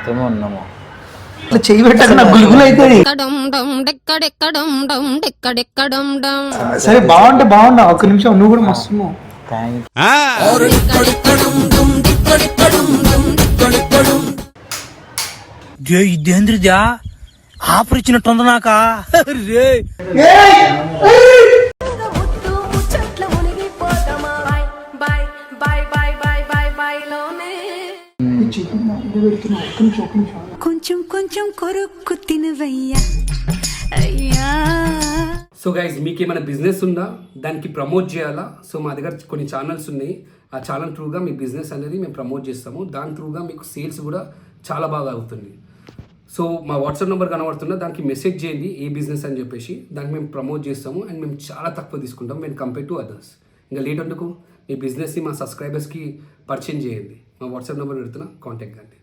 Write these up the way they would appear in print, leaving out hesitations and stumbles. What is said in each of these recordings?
మాత్రమే ఉన్నాము. చెయ్యి పెట్టక నాకు గులుగులు అవుతుంది. సరే బాగుంటే బాగున్నా, ఒక్క నిమిషం నువ్వు కూడా మస్తున్నావు. ఇదేంద్రిదా ఆఫర్ ఇచ్చినట్టుంది నాకా. కొంచెం కొంచెం కొరుక్కు తినవయ్యా అయ్యా. సో గైజ్, మీకు ఏమైనా బిజినెస్ ఉందా, దానికి ప్రమోట్ చేయాలా? సో మా దగ్గర కొన్ని ఛానల్స్ ఉన్నాయి. ఆ ఛానల్ త్రూగా మీ బిజినెస్ అనేది మేము ప్రమోట్ చేస్తాము. దాని త్రూగా మీకు సేల్స్ కూడా చాలా బాగా అవుతుంది. సో మా వాట్సాప్ నెంబర్ కనబడుతున్నా, దానికి మెసేజ్ చేయండి ఏ బిజినెస్ అని చెప్పేసి. దానికి మేము ప్రమోట్ చేస్తాము అండ్ మేము చాలా తక్కువ తీసుకుంటాం వెన్ కంపేర్ టు అదర్స్. ఇంకా లేట్ అందుకు మీ బిజినెస్ని మా సబ్స్క్రైబర్స్కి పరిచయం చేయండి. మా వాట్సాప్ నెంబర్ పెడుతున్నా, కాంటాక్ట్ కండి.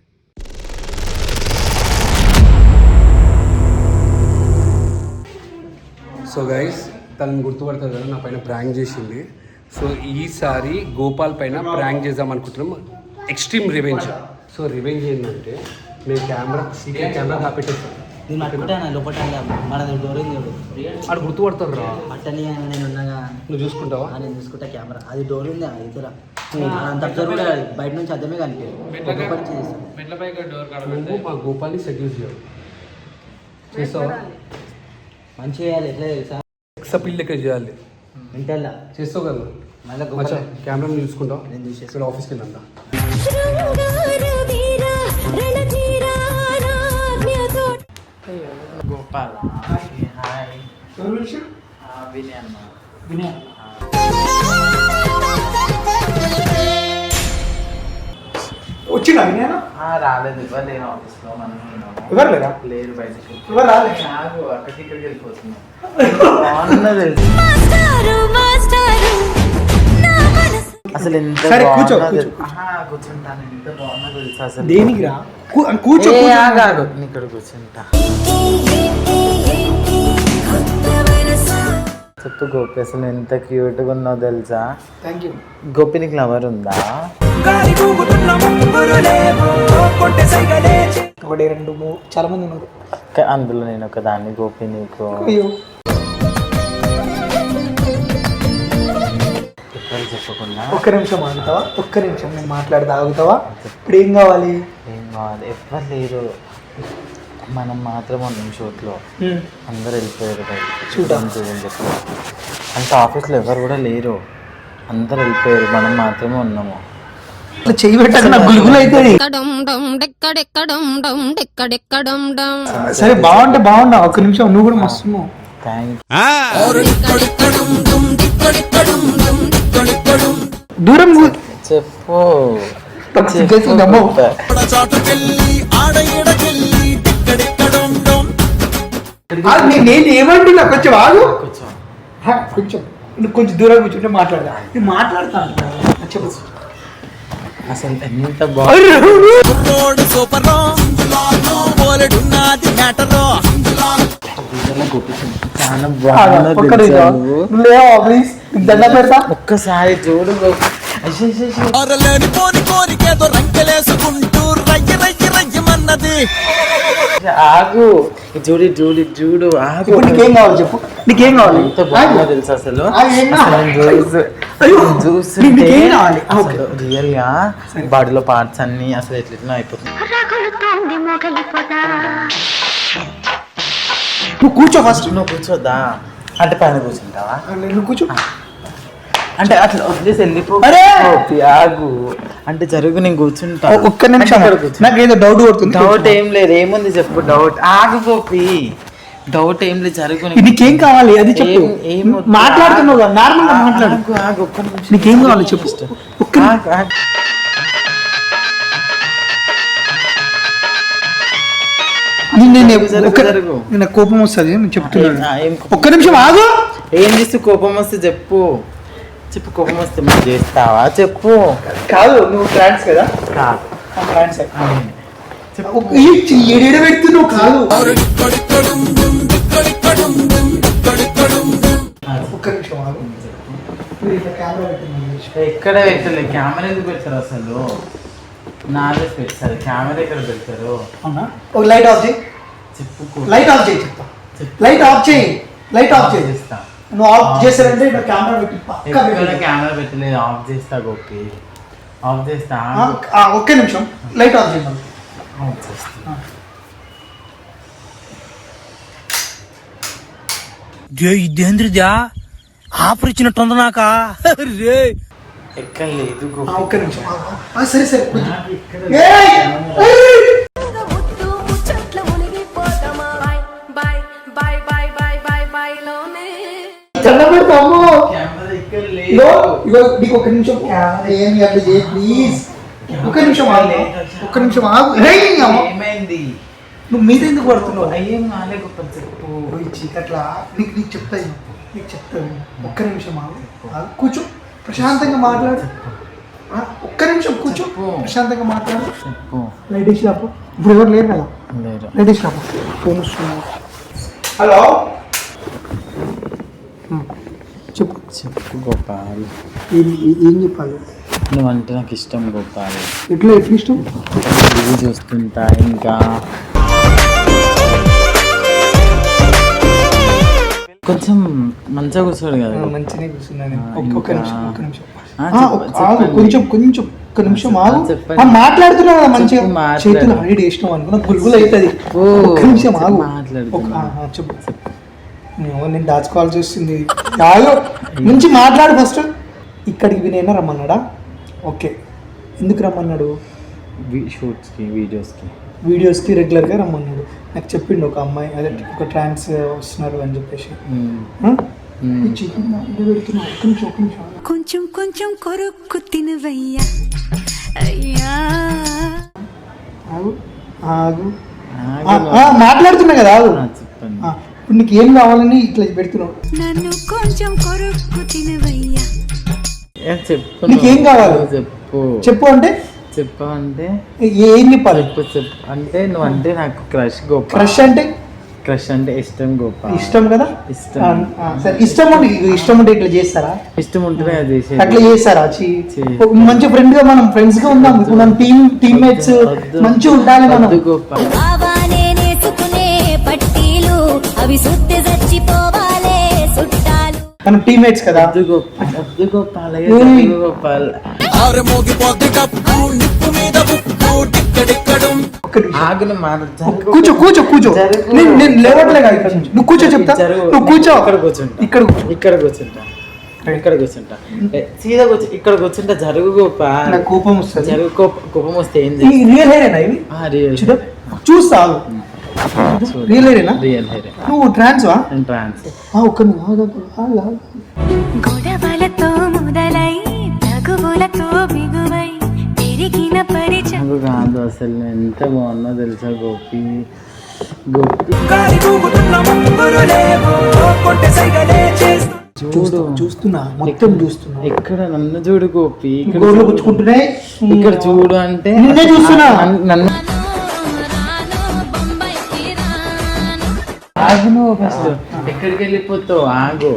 సో గైస్, తనని గుర్తుపడతారు కదా, నా పైన ప్రాంక్ చేసింది. సో ఈసారి గోపాల్ పైన ప్రాంక్ చేద్దాం అనుకుంటున్నాం. Extreme revenge. సో రివెంజ్ ఏంటంటే మేము కెమెరా దాపెట్టేస్తాం. నేను అట్టుకుంటాను లోపల మన డోర్ ఉంది. అక్కడ గుర్తుపడతారు రా. అట్టని నేను ఉన్నాగా. నువ్వు చూసుకుంటావా? నేను చూసుకుంటా. కెమెరా అది డోర్ ఉంది ఇతర అంత అబ్జర్వ్ కూడా బయట నుంచి అర్థమే కనిపించదు. నువ్వు మా గోపాల్ని సెడ్యూస్ చేస్తావా? మంచిగా చేయాలి. ఎట్లా తెలుసా? ఎక్సపిల్ లెక్క చేయాలి. వింటల్లా చేస్తావు కదా. మళ్ళీ కెమెరా చూసుకుంటావు. నేను చూసి ఇక్కడ ఆఫీస్కి వెళ్ళందా. గోపాల్ హాయ్. వినయ్ అన్న. వినయ్ వచ్చిందా వినయ్? రాలేదు, ఎవరు లేరు ఆఫీస్లో. మనం ఎవరు లేరా? లేరు, బయటకు ఎవరు రాలేదు. నాకు అక్కడికి ఇక్కడికి వెళ్ళిపోతున్నాం. బాగున్నది అసలు ఎంత కూర్చుంటాను. ఎంత బాగున్నది తెలుసా అసలు. దేనికి రా? కూర్చో. ఇక్కడ కూర్చుంటా. చెప్పు గోపి, అసలు ఎంత క్యూట్గా ఉన్నావు తెలుసా. Thank you. గోపి, నీకు లవర్ ఉందా? ఒకటి రెండు మూడు చాలా మంది ఉన్నారు. అందులో నేను ఒక దాన్ని. గోపి నీకు ఎప్పుడు చెప్పకుండా ఒక్క నిమిషం ఆగుతావా? ఒక్క నిమిషం నేను మాట్లాడితే ఆగుతావా? ఇప్పుడు ఏం కావాలి? ఏం కావాలి? ఎవ్వరు లేరు, మనం మాత్రం ఉన్నాం షూట్లో. అందరు వెళ్ళిపోయారు బయటకు. అంటే ఆఫీస్లో ఎవరు కూడా లేరు, అందరు వెళ్ళిపోయారు, మనం మాత్రమే ఉన్నాము. చెయ్యి పెట్టక నాకు గులుగులు అవుతుంది. సరే బాగుంటే బాగున్నా, ఒక్క నిమిషం నువ్వు కూడా మస్తున్నావు. దూరం చెప్పు. నేను ఏమంటున్నా, కొంచెం ఆగు. కొంచెం కొంచెం దూరం కూర్చుంటే మాట్లాడదా. నేను మాట్లాడతాను. చెప్పు. అసలు ఎంత బాగుంది. ఒక్కసారి చూడు. ఆగు, చూడు చూడు చూడు. ఆగు. నీకేం కావాలి చెప్పు. నీకేం కావాలి? ఎంత బాగుందో తెలుసు అసలు. రియల్ గా బాడీలో పార్ట్స్ అన్ని అసలు ఎట్లా అయిపోతుంది. నువ్వు కూర్చో ఫస్ట్. నువ్వు కూర్చోద్దా? అంటే పైన కూర్చుంటావా? నువ్వు కూర్చో. అంటే అట్లా వదిలేసి వెళ్ళిపో. ఆగు అంటే జరుగు, నేను కూర్చుంటా. ఒక్క నిమిషం. నాకు ఏదో డౌట్ కొడుతుంది. డౌట్ ఏం లేదు. ఏముంది చెప్పు. డౌట్ ఆగు గోపి. డౌట్ ఏం లేదు, జరుగు. నీకేం కావాలి అది చెప్పు. మాట్లాడుతున్నావు నార్మల్ గా మాట్లాడు. ఆగు ఒక్క నిమిషం. నీకేం కావాలి చెప్పు. నాకు కోపం వస్తుంది, నేను చెప్తున్నాను. ఒక్క నిమిషం ఆగు. ఏం చేస్తే కోపం వస్తే చెప్పు. చెప్పు. కోపం వస్తే మరి చేస్తావా? చెప్పు. కాదు, నువ్వు ఫ్రాన్స్ కదా? కాదు, ఫ్రాన్స్. ఏడ పెడుతున్నావు? కాదు, ఒక్క నిమిషం ఆగు. ఎక్కడ పెట్టలే. కెమెరా ఎందుకు పెట్టారు అసలు? నాదే పెట్టారు కెమెరా ఎక్కడ పెడతారు అవునా ఒక లైట్ ఆఫ్ చేయి, చెప్పు లైట్ ఆఫ్ చేయి చెప్తా, లైట్ ఆఫ్ చేయి, లైట్ ఆఫ్ చేయి. చేస్తా నువ్వు ఆఫ్ చేశారంటే ఇక్కడ కెమెరా పెట్టి పక్కా ఎక్కడ కెమెరా పెట్టలేదు ఆఫ్ చేస్తా గోపి ఆఫ్ చేస్తా ఒక్క నిమిషం లైట్ ఆఫ్ చేయండి. ఆఫ్ చేస్తా ఇదేంద్రిదా ఆఫర్ ఇచ్చినట్టుంది నాకా రే ఎక్కడ లేదు ఒక్క నిమిషం సరే సరే కొంచెం. ఇక్కడ ఏయ్! ఏయ్! ముద్దు ముచ్చట్ల మునిగిపోతామా bye bye bye bye bye bye లోనే దండం పెడతాము. కెమెరా ఇక్కడ ఇగో లేదు ఇగో నీకు ఒక నిమిషం కెమెరా ఏమి అట్లా చేయి ప్లీజ్. ఒక్క నిమిషం ఆగు, ఒక్క నిమిషం ఆగు. ఏయ్! అమ్మ. ఏమైంది నువ్వు మీద ఎందుకు పడుతున్నావు? అయ్యేం కాలే గొప్ప చెప్పు ఓయ్ చీకట్లా నీకు చెప్తాను, నీకు చెప్తాను. ఒక్క నిమిషం ఆగు, ఆగు. కూర్చో ప్రశాంతంగా మాట్లాడు. ఒక్క నిమిషం కూర్చో ప్రశాంతంగా మాట్లాడు. చెప్పు లైట్ వేసి రాపో. ఇప్పుడు ఎవరు లేరు కదా, లేరు లైట్ వేసి రాపో. ఫోన్ వస్తుంది. హలో చెప్పు. చెప్పు గోపాల్ ఏం చెప్పాలి? నువ్వంటే నాకు ఇష్టం గోపాల్ ఎట్లా ఎట్లా ఇష్టం? టీవీ చూస్తుంటా ఇంకా కొంచెం మంచిగా కూర్చోడు కదా మంచిగా కూర్చున్నాను. ఇంకా. ఒక్క నిమిషం ఒక్క నిమిషం ఆ, ఆగు, చెప్పండి. కొంచెం కొంచెం ఒక్క నిమిషం ఆగు. చెప్పండి. మాట్లాడుతున్నా కదా మంచిగా చెప్పు, మాట్లాడు. చేతులు హైడ్ వేసినాం అనుకున్నా గుల్గులు అవుతుంది. ఓ, ఒక్క నిమిషం ఆగు. మాట్లాడుతున్నా. చెప్పు. నేను దాచుకోవాల్సి వస్తుంది. ఆగు నుంచి మాట్లాడు ఫస్ట్. ఇక్కడికి వినైనా రమ్మన్నాడా? ఓకే ఎందుకు రమ్మన్నాడు? షూట్స్కి వీడియోస్కి వీడియోస్కి రెగ్యులర్గా రమ్మన్నాడు. నాకు చెప్పిండు ఒక అమ్మాయి అదే ఒక ట్రాన్స్ వస్తున్నారు అని చెప్పేసి. ఈ చికెన్ ఇల్లు పెడుతున్నా. ఒక్క నిమిషం ఒక్క నిమిషం ఆగు. కొంచెం కొంచెం కొరుక్కు తినవయ్యా అయ్యా ఆగు ఆగు. మాట్లాడుతున్నా కదా ఆగు. చెప్పండి ఇప్పుడు నీకు ఏం కావాలని ఇట్లా పెడుతున్నావు? నన్ను కొంచెం కొరుక్కు తినవయ్యా చెప్పు నీకేం కావాలి? చెప్పు చెప్పు అంటే చెప్పు అంటే ఏం చెప్పాలి? చెప్పు చెప్పు అంటే నువ్వు అంటే నాకు క్రష్ గోపాల్ క్రష్ అంటే క్రష్ అంటే ఇష్టం గోపాల్ ఇష్టం కదా. ఇష్టం. సరే ఇష్టం ఉంటే ఇష్టం ఉంటే ఇట్లా చేస్తారా? ఇష్టం ఉంటేనే అది చేసేది. అట్లా చేస్తారా? మంచి ఫ్రెండ్ గా మనం ఫ్రెండ్స్ గా ఉందాం. ఇప్పుడు మన టీమ్మేట్స్ వద్దు. మంచిగా ఉండాలి మనం. వద్దు గోపాల్ బాబానే నేసుకునే పట్టీలు అవి సుత్తి చచ్చిపోవాలే చుట్టాలు మనం టీమ్మేట్స్ కదా. వద్దు గోపాల్ వద్దు గోపాల్ ఏయ్. వద్దు గోపాల్ ఒక్క నిమిషం. ఆగున మాట కూర్చో కూర్చో కూర్చో. జరుగు. నేను లేవట్లే కదా ఇక్కడ నుంచి. నువ్వు కూర్చో చెప్తా. నువ్వు కూర్చో. ఇక్కడ కూర్చుంటా ఇక్కడ కూర్చో. ఇక్కడ కూర్చుంటా ఇక్కడ కూర్చుంటా సీదా కూర్చో ఇక్కడ కూర్చుంటా జరుగు గోపాల్ నాకు కోపం వస్తుంది. జరుగు కోపం వస్తే ఏం ఈ రియల్ హెయిరేనా ఇవి? చూడ చూస్తా ఆగు. రియల్ హెయిరేనా? రియల్ హెయిర్ నువ్వు ట్రాన్స్వా? నేను ట్రాన్స్ ఒక్క నిమిషం ఆగు, ఆగు, ఆగు. గొడవలతో మొదలై తగువులతో బిగువై పెరిగిన పరిచయం నాకు కాదు అసలు నేను ఎంత బాగున్నా తెలుసా గోపి గోపి చూడు చూస్తున్నా మొత్తం చూస్తున్నా. ఇక్కడ నన్ను చూడు గోపి ఇక్కడ గోర్లు చూడు. గుచ్చుకుంటున్నాయి. ఇక్కడ చూడు అంటే నిన్నే చూస్తున్నా. నన్ను ఆగు నువ్వు ఫస్ట్ ఎక్కడికి వెళ్ళిపోతావు ఆగు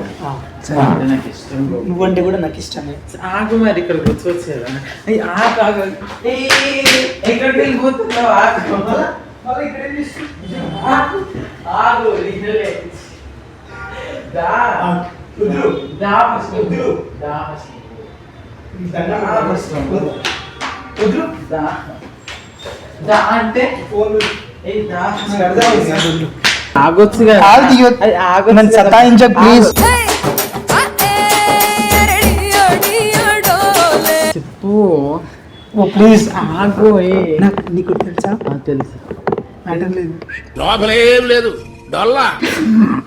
అంటే నాకు ఇష్టం గోపి. నువ్వంటే కూడా నాకు ఇష్టమే. ఆగు మరి ఇక్కడ కూర్చోవచ్చేదా ఆగు ఆగు ఎక్కడికి వెళ్ళిపోతున్నావు ఆగు ఆగు ఆగు రిజలే దా దా ఫస్ట్ దా ఫస్ట్ దా దా అంటే ఏ దా ఆగొచ్చు కదా కాలు తీయొ. అది ఆగొచ్చు నన్ను కదా. సతాయించకు ప్లీజ్. చెప్పు ఓ ప్లీజ్ ఆగు నాకు నీకు తెలుసా తెలుసు మ్యాటర్ లేదు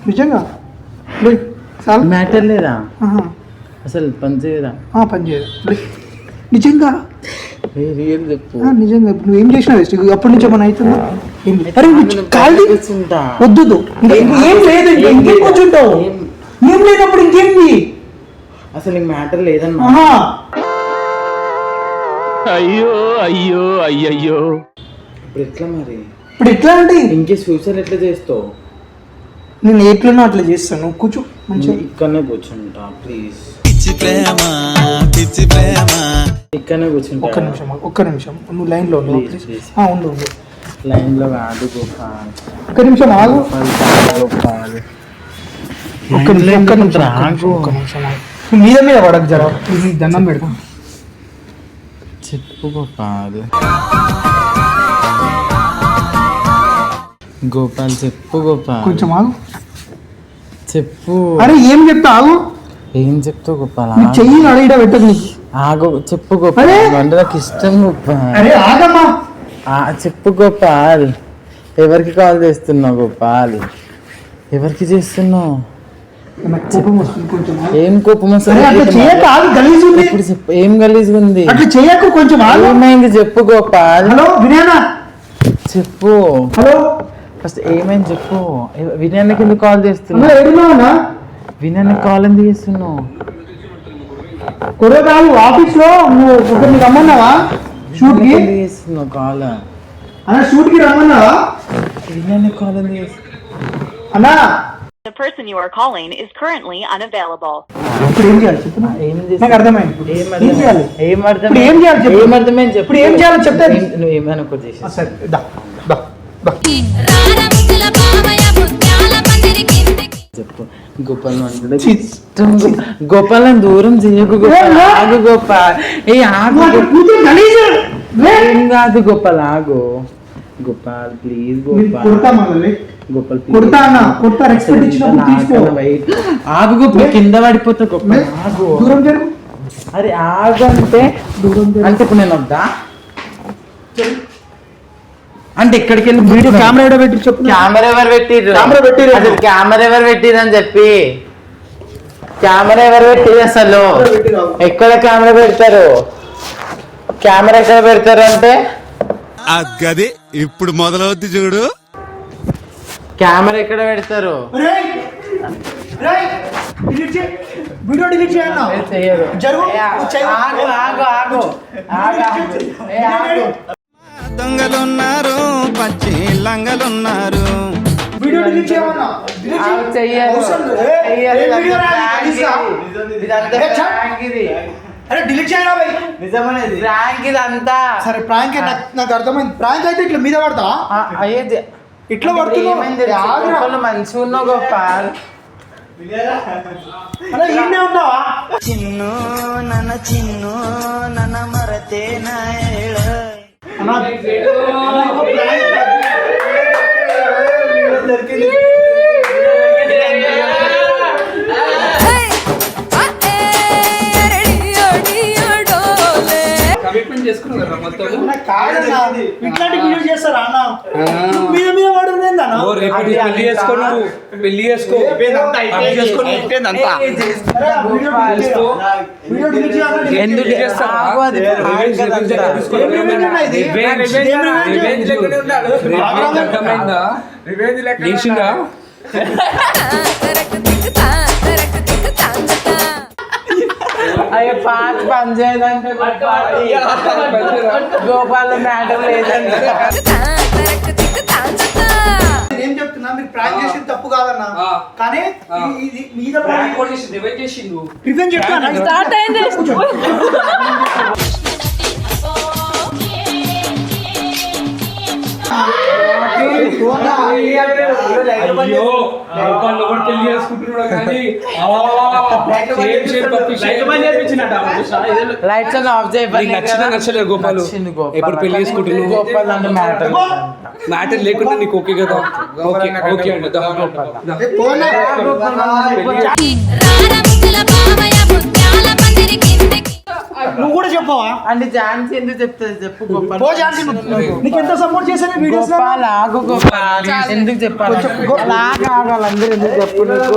నిజంగా లేదు. చాలు. మ్యాటర్ లేదా ఆహా. అసలు పని చేయదా పని చేయదు లేదు. నిజంగా రియల్ చెప్పు నిజంగా ఇప్పుడు నువ్వు ఏం చేసినావు వేస్ట్ అప్పటి నుంచి ఏమైనా అవుతుందా? అరే కాదు కూర్చుంటా వద్దు ఏం లేదు ఇంకేం కూర్చుంటావు. ఏం లేనప్పుడు ఇంకేంది? అసలు మ్యాటర్ లేదన్నా ఆహా. అయ్యో అయ్యో అయ్యయ్యో ఇప్పుడు ఎట్లా మరి ఇప్పుడు ఎట్లా అంటే ఇంకే ఫ్యూచర్ ఎట్లా చేస్తావు నేను ఎట్లనో అట్లా చేస్తాను. కూర్చో మంచిగా. ఇక్కడనే కూర్చుంటా ప్లీజ్ ఇక్కడనే కూర్చుంటా. ఒక్క నిమిషం నువ్వు లైన్లో ఉండు Please, please. ఉండు లైన్లో కాదు గోపాల్. ఒక్క నిమిషం ఆగు. గోపాల్ ఒక్క నిమిషం ఆగు. మీద మీద పడకు జర ప్లీజ్, నీకు దండం పెడతాం. చెప్పు గోపాల్. గోపాల్ చెప్పు గోపాల్. కొంచెం ఆగు. చెప్పు. అరే ఏం చెప్తా ఆగు. ఏం చెప్తావు గోపాల్? నీ చెయ్యి అడిగిట పెట్టదు నీకు. ఆగు చెప్పు గోపాల్. అంటే నాకు ఇష్టం గోపాల్. అరే ఆగమ్మా. చెప్పు గోపాల్. ఎవరికి కాల్ చేస్తున్నావు గోపాల్? ఎవరికి చేస్తున్నావు? నాకు కోపం వస్తుంది కొంచెం. ఏం కోపం వస్తుంది? అట్లా చేయక ఆగు, గలీజ్ ఉంది. ఇప్పుడు చెప్పు, ఏం గలీజ్గా ఉంది? అట్లా చేయకు, కొంచెం ఆగు. ఏమైంది చెప్పు గోపాల్. హలో వినయనా. చెప్పు. హలో ఫస్ట్ ఏమైంది చెప్పు. వినయానికి ఎందుకు కాల్ చేస్తున్నావు? ఏడున్నావునా? వినయానికి కాల్ ఎందుకు చేస్తున్నావు? కొరగాలు ఆఫీస్ లో నువ్వు ఒకరిని రమ్మన్నావా షూట్ కి? ఎందుకు చేస్తున్నావు కాల్? అన్న షూట్ కి రమ్మన్నావా? వినయానికి కాల్ ఎందుకు చేస్తున్నావు? అన్నా The person you are calling is currently unavailable. ఇప్పుడు ఏం చేయాలి చెప్పు. ఏం నాకు అర్థమైంది. ఏం చేయాలి? ఏం అర్థం? ఇప్పుడు ఏం చేయాలి చెప్పు. ఏం అర్థమైంది చెప్పు. ఇప్పుడు ఏం చేయాలి చెప్తే నువ్వు ఏమైనా ఒకటి చేసి సరే దా దా దా. చెప్పు. గోపాల్ అంటే ఇష్టం. గోపాల్ నన్ను దూరం చేయకు గోపాల్. ఆగు గోపాల్. ఏ ఆగు. ఏం కాదు గోపాల్, ఆగు గోపాల్ ప్లీజ్ గోపాల్. కొడతా మళ్ళీ గోపాల్ కొడతా అన్న, కొడతా. రెస్పెక్ట్ ఇచ్చినప్పుడు తీసుకో. ఆగు గోపాల్, కింద పడిపోతా గోపాల్. ఆగు. దూరం జరుగు. అరే ఆగు అంటే దూరం జరుగు. అంటే ఇప్పుడు నేను వద్దా అంటే ఎక్కడికి వెళ్ళి వీడియో కెమెరా ఎక్కడ పెట్టి చెప్పు. కెమెరా ఎవరు పెట్టిర్రు? కెమెరా పెట్టిర్రు. అసలు కెమెరా ఎవరు పెట్టిర్రు అని చెప్పి. కెమెరా ఎవరు పెట్టిర్రు అసలు? ఎక్కడ కెమెరా పెడతారు? కెమెరా ఎక్కడ పెడతారు అంటే అగ్గది ఇప్పుడు మొదలవుద్ది చూడు. కెమెరా ఎక్కడ పెడతారు? రేయ్ రేయ్ డిలీట్ చేయి. వీడియో డిలీట్ చేయన్నా. చెయ్యరు. జరుగు. ఆగు ఆగు ఆగు ఆగు. ఏ ఆగు. దొంగలున్నారు, పచ్చి లంగలున్నారు. వీడియో డిలీట్ చేయమన్నా. డిలీట్ చేయి. ఆగు, చెయ్యరు. అవసరం లేదు. చెయ్యరు. ఏ వీడియో రాదు. ప్రాంక్ ఇది. ఇదంతా ఏ ఛ! ప్రాంక్ ఇది. అరే డిలీట్ చేయరా భయ్. నిజమనేది ప్రాంక్ ఇదంతా. సరే ప్రాంక్ నాకు అర్థమైంది. ప్రాంక్ అయితే ఇట్లా మీద పడతా. అయ్యేది ఇట్లా పడుతున్నావు. ఏమైంది? గోపాల్ మంచిగా ఉన్నావు గోపాల్. అలా ఈయనే ఉన్నావా? చిన్ను నన్న మరతే నా ఏళ. అన్నా కమిట్మెంట్ చేసుకున్నావు కదా మొత్తం. కాదన్నా, ఇట్లాంటి వీడియో చేస్తారా అన్న? మీద మీద పడుతుందా? ఓ రేపు నీ పెళ్లి చేసుకో, నువ్వు పెళ్లి చేసుకో. పని చేసుకొని అయిపోయిందంతా. వీడియో డిలీట్ చేయాలి. ఎందుకు చేస్తావా? ఆగు, అది రివెంజ్ దగ్గర తీసుకో. అర్థమైందా? లేచిందా? అయ్యో పాట పని చేయదంటే గోపాల్ మ్యాటర్ లేదంటే. ఏం చెప్తున్నా, మీరు ప్రాంక్ చేసింది తప్పు కాదన్నా. కానీ ఇది మీద రివెంజ్ చేసిండు. రివెంజ్ చెప్తాను. అయ్యో గోపాల్ ఒకటి పెళ్లి చేసుకుంటున్నాడు కానీ లైట్స్ ఆఫ్ చేయి. నచ్చలేదు గోపాల్. ఎప్పుడు పెళ్లి చేసుకుంటున్నావు? గోపాల్ అంటే మ్యాటర్ మ్యాటర్ లేకుండా నీకు ఓకే కదా? ఓకే ఓకే అండి. నువ్వు కూడా చెప్పవా? అంటే ఝాన్సీ ఎందుకు చెప్తుంది చెప్పు గోపాల్. నీకు ఎంత సపోర్ట్ చేశాను వీడియోస్. గోపాల్ ఆగు గోపాల్. ఎందుకు చెప్పాలి? అలాగే ఆగాలి అందరూ. ఎందుకు చెప్పు నీకు?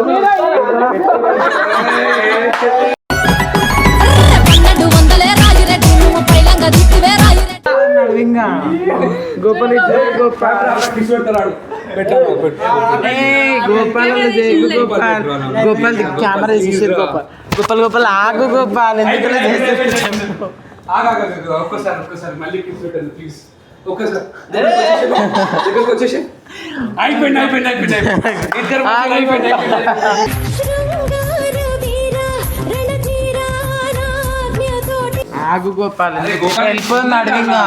నవ్వింగా గోపాల్ తీసుకెళ్తాడు. గోపాల్ గోపాల్ గోపాల్ కెమెరా తీసేసారు. గోపాల్ గోపాల్ గోపాల్ ఆగు గోపాల్. ఎందుకు ఒక్కసారి మళ్ళీ తీసుకెళ్తాను ప్లీజ్. ఒక్కసారి దగ్గరకు వచ్చేసి అయిపోయింది. ఇద్దరు అయిపోయింది. శృంగార వీర రణధీర ఆగు గోపాల్ వెళ్ళిపోయింది అడిగిందా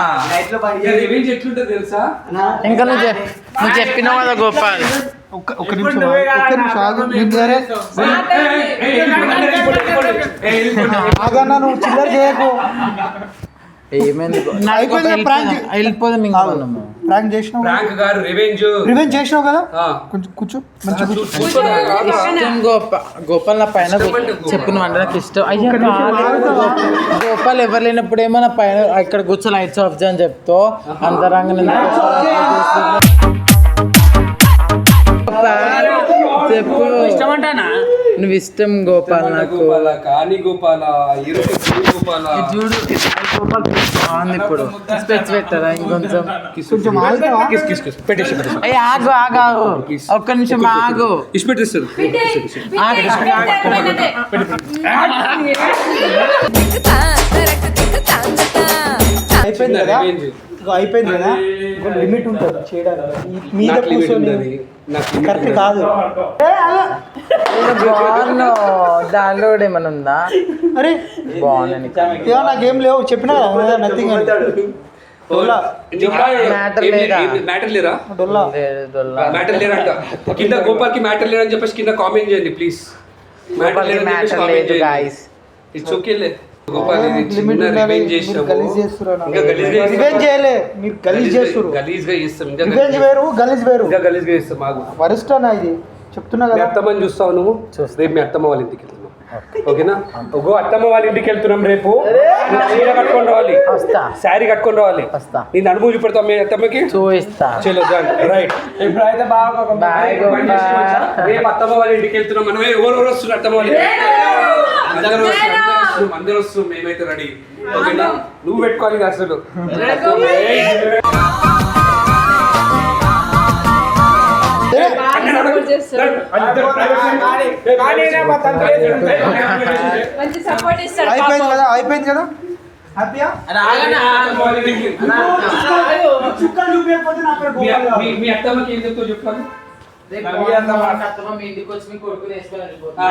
రివెంజ్ ఎట్లుంటుంది తెలుసా? ఇంకా నువ్వు చెప్పినావు కదా గోపాల్. ఒక్క నిమిషం ఆగు. ఆగన్నా, నువ్వు చిల్లర చేయకు. ఏమైంది వెళ్ళిపోదాం. ఇంకా ప్రాంక్ చేసినావు, ప్రాంక్ గారు రివెంజ్ చేసినావు కదా. కొంచెం కూర్చో, మంచిగా కూర్చో. ఇష్టం గోపాల్ నా పైన చెప్పు నువ్వు అంటే నాకు ఇష్టం. అయ్యా గోపాల్ ఎవరు లేనప్పుడు ఏమో నా పైన ఇక్కడ కూర్చో లైట్స్ ఆఫ్ చేయని చెప్తా అంతరంగా చెప్పు. ఇష్టమంటానా నువ్వు ఇష్టం గోపాల్ నాకు. కానీ గోపాల చూడు గోపాల్ బాగుంది. ఇప్పుడు స్పెచ్ పెట్టారా ఇంకొంచెం? ఆగు ఒక్క నిమిషం ఆగు. అయిపోయింది కదా, అయిపోయింది కదా. లిమిట్ ఉంటుంది చేయడానికి. మీద కూర్చొని కరెక్ట్ కాదు. దానిలో కూడా ఏమైనా ఉందా? అరే బాగుంది. నాకేం లేవు, చెప్పినా నథింగ్. మ్యాటర్ లేరంట కింద. గోపాల్ కి మ్యాటర్ లేదని చెప్పేసి కింద కామెంట్ చేయండి ప్లీజ్. ఇట్స్ ఓకే లే. గోపాల్ రివెంజ్ చేస్తాం. వరిష్ట ఇది చెప్తున్నా కదా. అత్తమ్మని చూస్తావు నువ్వు. రేపు మీ అత్తమ్మ వాళ్ళ ఇంటికి వెళ్తున్నావు, ఓకేనా? అత్తమ్మ వాళ్ళ ఇంటికి వెళ్తున్నాం రేపు. చీర కట్టుకొని రావాలి, శారీ కట్టుకొని రావాలి. నేను అనుభవం చూపెడతాం మీ అత్తమ్మకి, చూపిస్తా. రైట్. ఇప్పుడైతే రేపు అత్తమ్మ వాళ్ళ ఇంటికి వెళ్తున్నాం మనం. ఎవరెవరు వస్తున్నారు అత్తమ్మ వాళ్ళ అందరూ వస్తున్నాం. మేమైతే రెడీ, ఓకేనా? నువ్వు పెట్టుకోవాలి అసలు. అయిపోయింది కదా, అయిపోయింది కదా. హ్యాపీయా? మీ అత్తమ్మకి ఏం చెప్తావు చెప్తాను. మీ ఇంటికి వచ్చి మీ కొడుకుని వేసుకొని వెళ్ళిపోతాను.